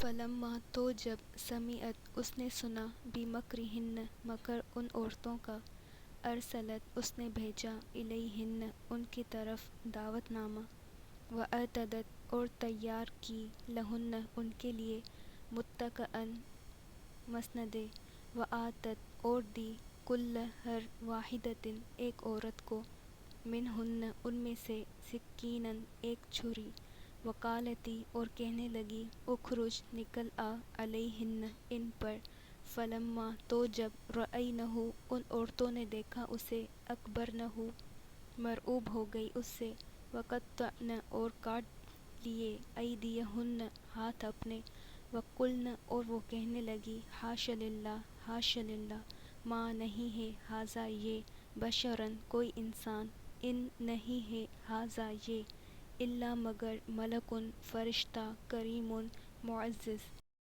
فلما تو جب سمعت اس نے سنا بمکرہن مکر ان عورتوں کا، ارسلت اس نے بھیجا الیہن ان کی طرف دعوت نامہ، واعتدت اور تیار کی لہن ان کے لیے متکئن مسندیں، وآتت اور دی کل ہر واحدۃ ایک عورت کو، منہن ان میں سے سکیناً ایک چھری، وقالتی اور کہنے لگی اخرج نکل آ علیہن ان پر، فلما تو جب رأینہ ان عورتوں نے دیکھا اسے، اکبرنہ مرعوب ہو گئی اس سے، وقطعن اور کاٹ لیے ایدیہن ہاتھ اپنے، وقلن اور وہ کہنے لگی حاش للہ حاش للہ، ما نہیں ہے ھذا یہ، بشرن کوئی انسان، ان نہیں ہے ھذا یہ، الا مگر ملکن فرشتہ، کریم معزز